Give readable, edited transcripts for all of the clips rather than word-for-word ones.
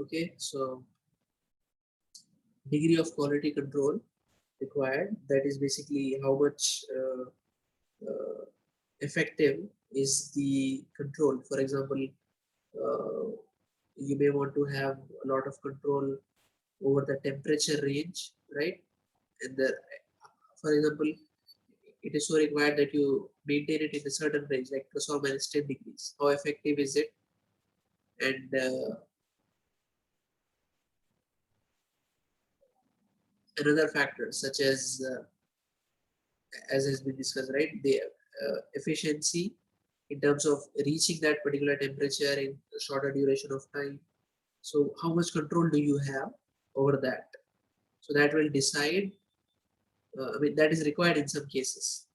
Okay, so degree of quality control required, that is basically how much uh, effective is the control. For example, uh, you may want to have a lot of control over the temperature range, right? And for example, it is so required that you maintain it in a certain range, like plus or minus 10 degrees. How effective is it? And another factor such as has been discussed, right? The efficiency in terms of reaching that particular temperature in a shorter duration of time. So how much control do you have over that? So that will decide. I mean, that is required in some cases,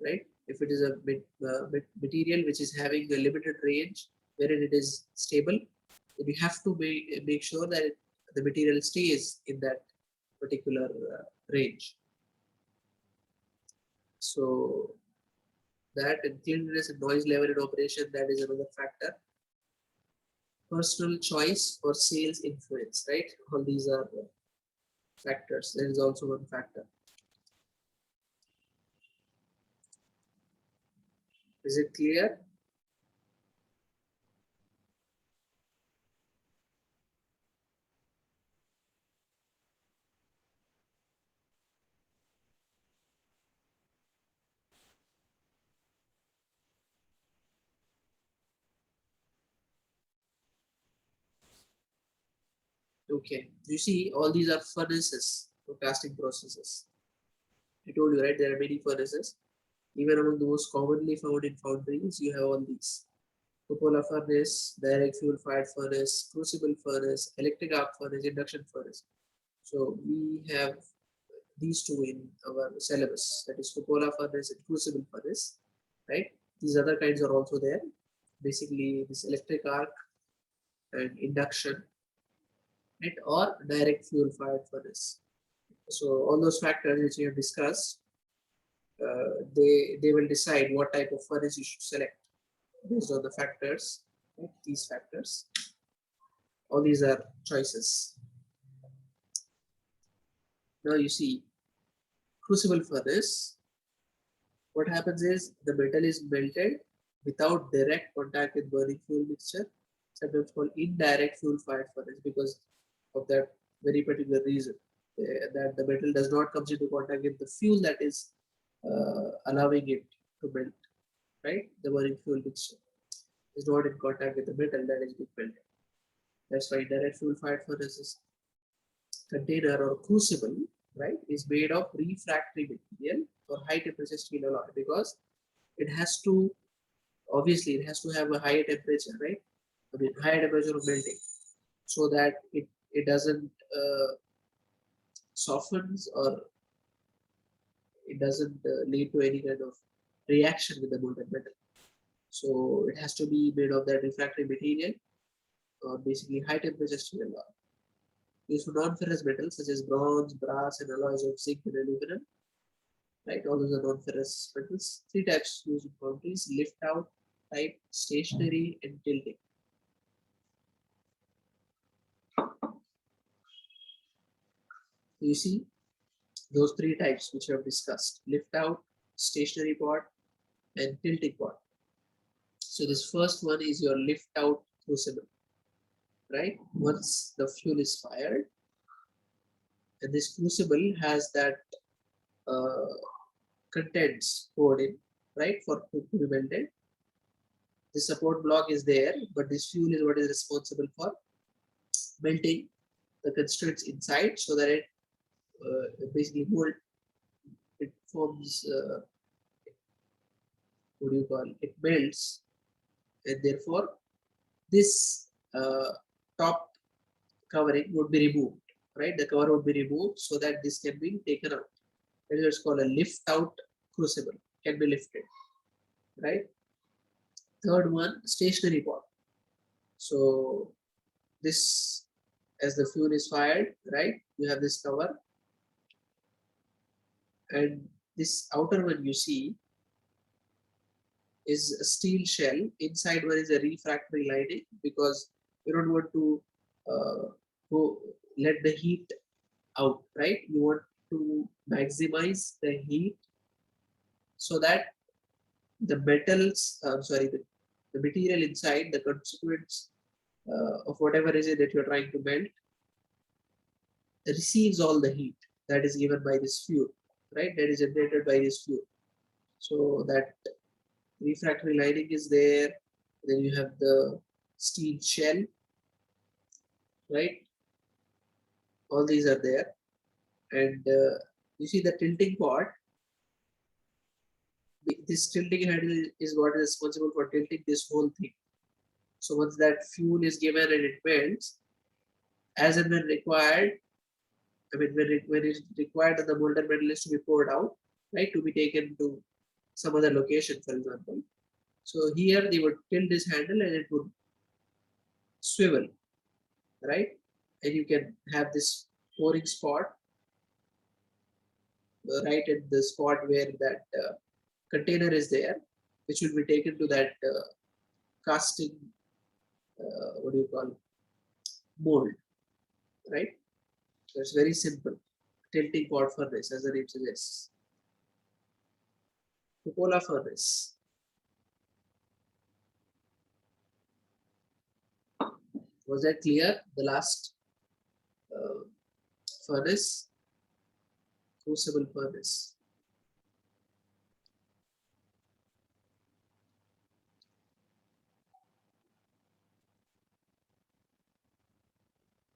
right? If it is a material which is having a limited range wherein it is stable, then you have to make sure that the material stays in that particular range. So that, and cleanliness and noise level in operation, that is another factor. Personal choice or sales influence, right? All these are factors. There is also one factor. Is it clear? Okay. You see, all these are furnaces for casting processes. I told you, right? There are many furnaces. Even among the most commonly found in foundries, you have all these. Cupola furnace, direct fuel fired furnace, crucible furnace, electric arc furnace, induction furnace. So we have these two in our syllabus, that is cupola furnace and crucible furnace, right? These other kinds are also there. Basically, this electric arc and induction, right, or direct fuel fired furnace. So all those factors which we have discussed, they will decide what type of furnace you should select based on the factors, right? These factors. All these are choices. Now you see, crucible furnace, what happens is the metal is melted without direct contact with burning fuel mixture, sometimes called indirect fuel fired furnace, because of that very particular reason, that the metal does not come into contact with the fuel that is allowing it to melt, right? The burning fuel mixture is not in contact with the metal that is being melted. That's why indirect fuel fired furnaces container or crucible, right, is made of refractory material or high temperature steel alloy, because it has to, obviously it has to have a higher temperature, right? I mean higher temperature of melting, so that it doesn't softens, or it doesn't lead to any kind of reaction with the molten metal. So it has to be made of that refractory material, or basically high temperature steel alloy. Used for non-ferrous metals such as bronze, brass, and alloys of zinc and aluminum. Right, all those are non-ferrous metals. Three types used in foundries: lift out type, stationary, and tilting. You see those three types which we have discussed: lift out, stationary pot, and tilting pot. So this first one is your lift out crucible, right? Once the fuel is fired, and this crucible has that uh, contents poured in, right, for to be melted. The support block is there, but this fuel is what is responsible for melting the constituents inside, so that it basically mold, it forms, what do you call it, it melts, and therefore this top covering would be removed, right? The cover would be removed so that this can be taken out. That is what's called a lift out crucible, can be lifted, right? Third one, stationary pot. So this, as the fuel is fired, right, you have this cover, and this outer one you see is a steel shell. Inside one is a refractory lining, because you don't want to uh, go let the heat out, right? You want to maximize the heat so that the metals, the material inside, the constituents of whatever is it that you're trying to melt receives all the heat that is given by this fuel, right? That is generated by this fuel. So that refractory lining is there. Then you have the steel shell, right? All these are there. And you see the tilting pot. This tilting handle is what is responsible for tilting this whole thing. So once that fuel is given and it melts, as and when required, I mean, when it's required that the molten metal is to be poured out, right, to be taken to some other location, for example. So here they would tilt this handle and it would swivel, right? And you can have this pouring spot right at the spot where that container is there, which will be taken to that casting, what do you call it, mold, right? So it's very simple. Tilting pot furnace, as the name suggests. Cupola furnace. Was that clear? The last uh, furnace, crucible furnace.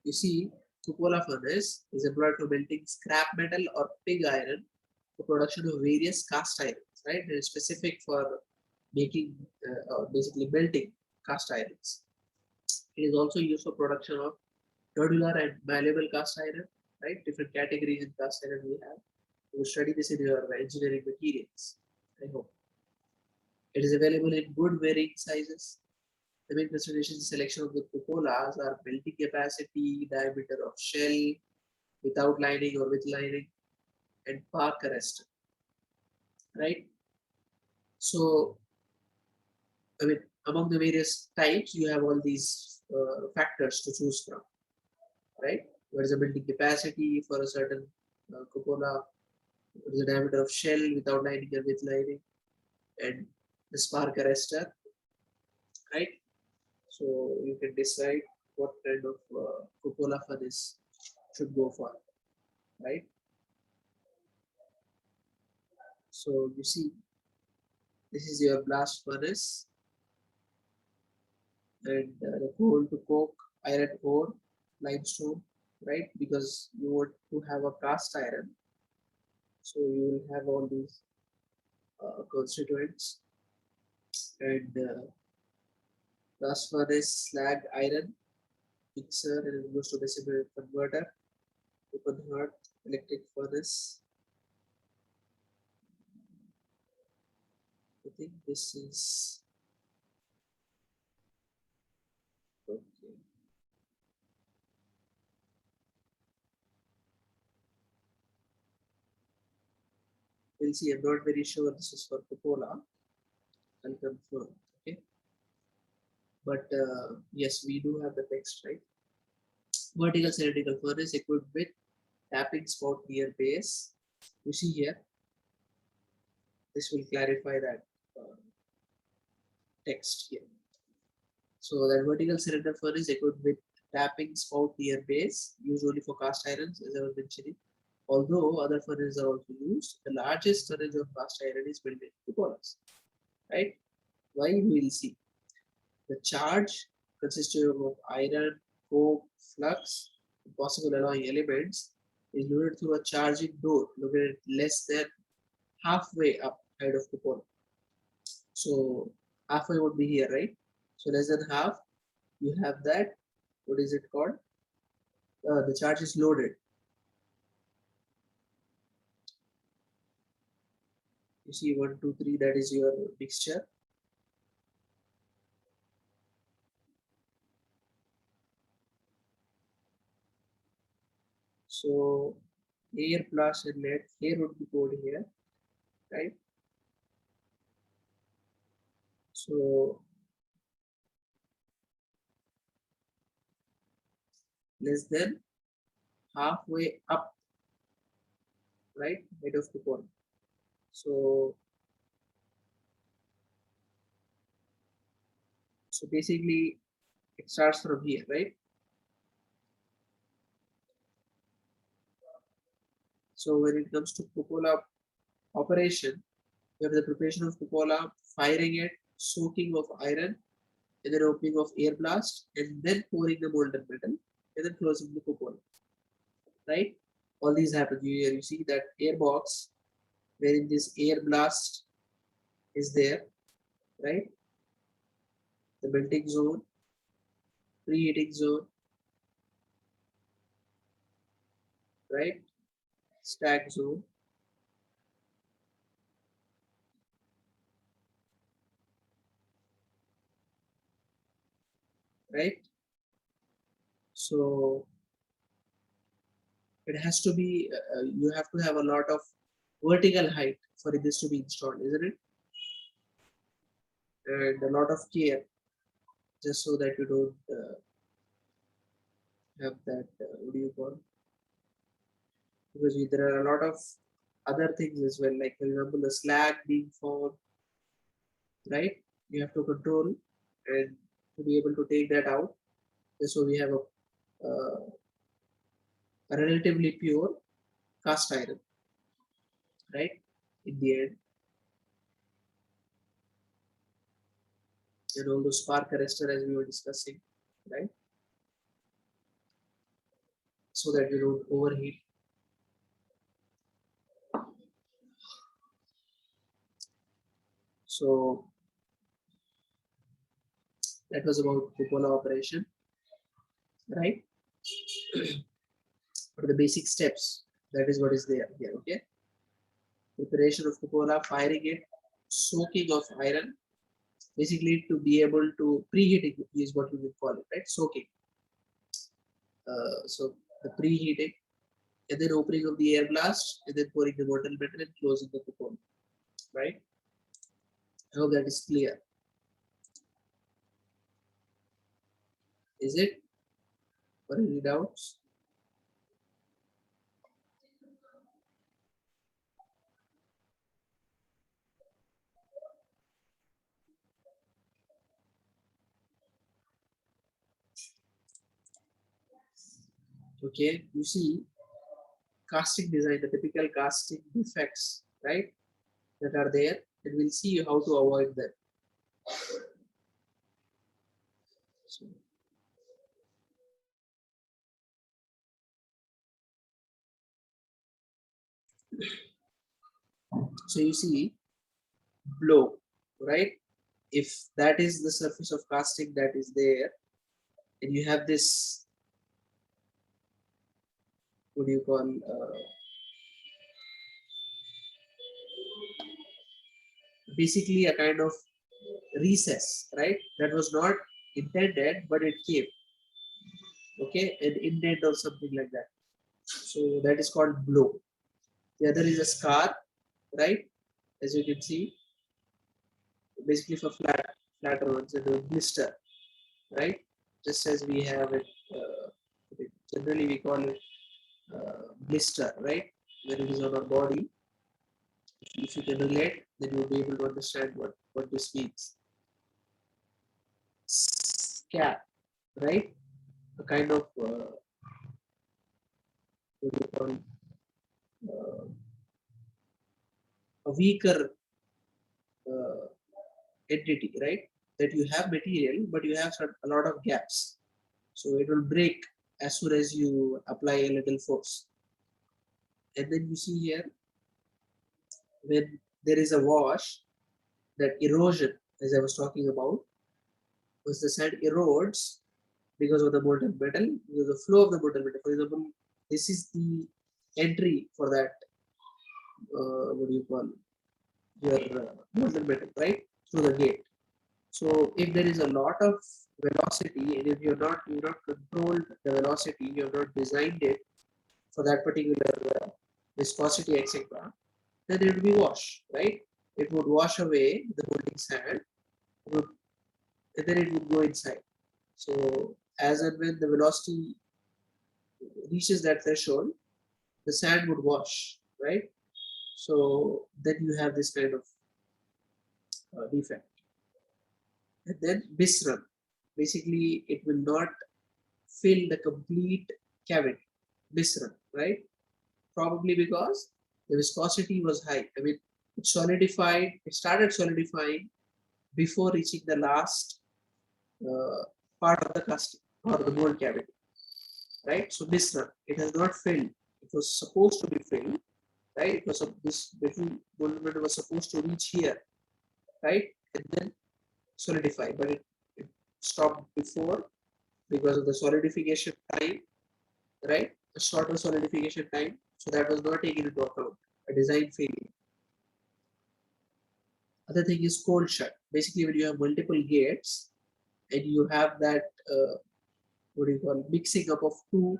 You see, cupola furnace is employed for melting scrap metal or pig iron for production of various cast irons, right? It is specific for making or basically melting cast irons. It is also used for production of nodular and malleable cast iron, right? Different categories in cast iron we have. You will study this in your engineering materials, I hope. It is available in good varying sizes. The main consideration selection of the cupolas are melting capacity, diameter of shell, without lining or with lining, and park arrestor, right? So, I mean, among the various types, you have all these factors to choose from, right? What is the melting capacity for a certain cupola? What is the diameter of shell without lining or with lining? And the spark arrestor, right? So you can decide what kind of cupola furnace should go for, right? So you see, this is your blast furnace and the coal to coke, iron ore, limestone, right? Because you want to have a cast iron, so you will have all these constituents and blast furnace, slag, iron, mixer, and it goes to decimal converter, open hearth, electric furnace. I think this is okay. We'll see. I'm not very sure this is for cupola. I'll confirm. Okay. But yes, we do have the text, right? Vertical cylindrical furnace equipped with tapping spout near base. You see here, this will clarify that text here. So that vertical cylinder furnace equipped with tapping spout near base, used only for cast irons, as I was mentioning. Although other furnaces are also used, the largest tonnage of cast iron is built in cupolas, right? Why we will see. The charge consisting of iron, coke, flux, and possible alloying elements is loaded through a charging door located less than halfway up side of cupola. So halfway would be here, right? So less than half, you have that. What is it called? The charge is loaded. You see 1, 2, 3, that is your mixture. So air plus inlet, air would be poured here, right? So less than halfway up, right, height of cupola. So basically it starts from here, right? So when it comes to cupola operation, you have the preparation of cupola, firing it, soaking of iron, and then opening of air blast, and then pouring the molten metal, and then closing the cupola, right? All these happen. You see that air box wherein this air blast is there, right? The melting zone, preheating zone, right? Stack zone, right? So it has to be, you have to have a lot of vertical height for this to be installed, isn't it? And a lot of care, just so that you don't have that, what do you call? Because there are a lot of other things as well, like for example, the slag being formed, right? You have to control and to be able to take that out. Just so we have a relatively pure cast iron, right? In the end, and all those spark arrestor as we were discussing, right? So that you don't overheat. So that was about cupola operation, right? For the basic steps, that is what is there here, okay? Preparation of cupola, firing it, soaking of iron, basically to be able to preheating is what we would call it, right? Soaking. So the preheating, and then opening of the air blast, and then pouring the molten metal and closing the cupola, right? I hope that is clear. Is it? Or any doubts? Okay, you see casting design, the typical casting defects, right? That are there, and we'll see how to avoid them. So, so you see blow, right? If that is the surface of casting that is there, and you have this, what do you call, basically a kind of recess, right? That was not intended, but it came, okay, an indent or something like that. So that is called blow. The other is a scar, right? As you can see, basically for flat roads, and a blister, right? Just as we have it, generally we call it blister, right? When it is on our body, if you can relate, then you will be able to understand what this means. Scab, right? A kind of what do you call, uh, a weaker uh, entity, right? That you have material, but you have a lot of gaps. So it will break as soon as you apply a little force. And then you see here, when there is a wash, that erosion, as I was talking about, was the sand erodes because of the molten metal, because of the flow of the molten metal. For example, this is the entry for that, what do you call, your molten metal, right? Through the gate. So if there is a lot of velocity, and if you've not controlled the velocity, you have not designed it for that particular viscosity, etc., then it will be wash, right? It would wash away the holding sand, would, and then it would go inside. So as and when the velocity reaches that threshold, the sand would wash, right? So then you have this kind of defect. And then misram, basically it will not fill the complete cavity. Misram, right? Probably because the viscosity was high. I mean, it started solidifying before reaching the last uh, part of the casting or the mold cavity, right? So misram, it has not filled. It was supposed to be filled, right? It was this little moldment was supposed to reach here, right? And then solidify, but it stopped before because of the solidification time, right? A shorter solidification time. So that was not taken into account, a design failure. Other thing is cold shut. Basically, when you have multiple gates and you have that, what do you call, mixing up of two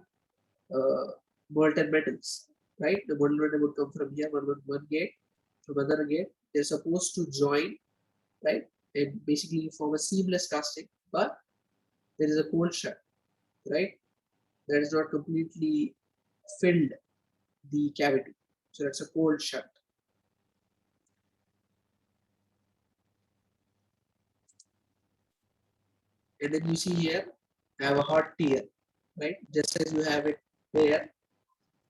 uh, molten metals, right? The molten metal would come from here, one gate, from another gate. They're supposed to join, right? And basically form a seamless casting, but there is a cold shut, right? That is not completely filled the cavity. So that's a cold shut. And then you see here, I have a hot tier, right? Just as you have it there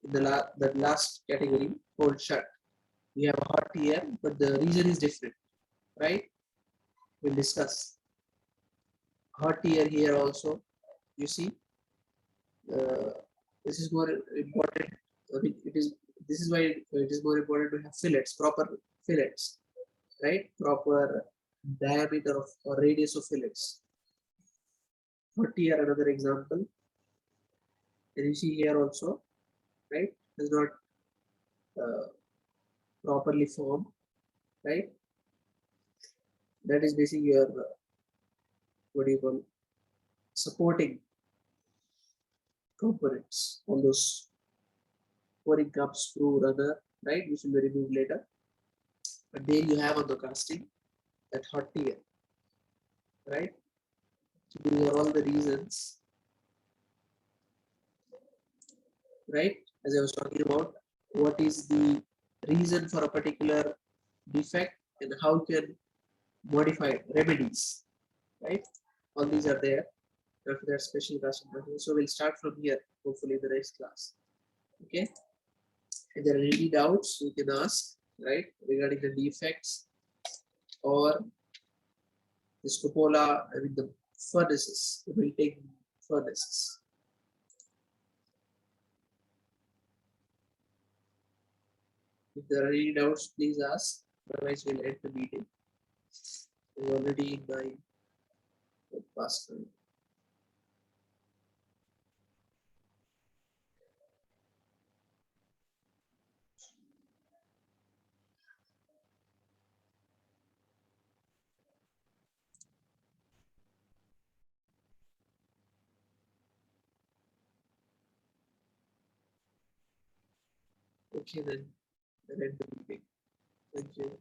in the last category, cold shut. You have a hot tier, but the reason is different, right? We'll discuss. Hot tier here also, you see, uh, this is more important. I mean, this is why it is more important to have fillets, proper fillets, right? Proper diameter of or radius of fillets. Hot tier, another example. And you see here also, right? Is not uh, properly formed, right? That is basically your what do you call, supporting components, all those pouring cup, screw, runner, right? Which will be removed later. But there you have on the casting that hot tier, right? So these are all the reasons, right? As I was talking about, what is the reason for a particular defect and how you can modify it, remedies, right? All these are there after that special casting process. So we'll start from here, hopefully in the next class. Okay. If there are any doubts, you can ask, right, regarding the defects or the scopola, I mean the furnaces, the melting furnaces. If there are any doubts, please ask. Otherwise, we'll end the meeting. We're already in my past time. Okay, then we'll end the meeting. Thank you.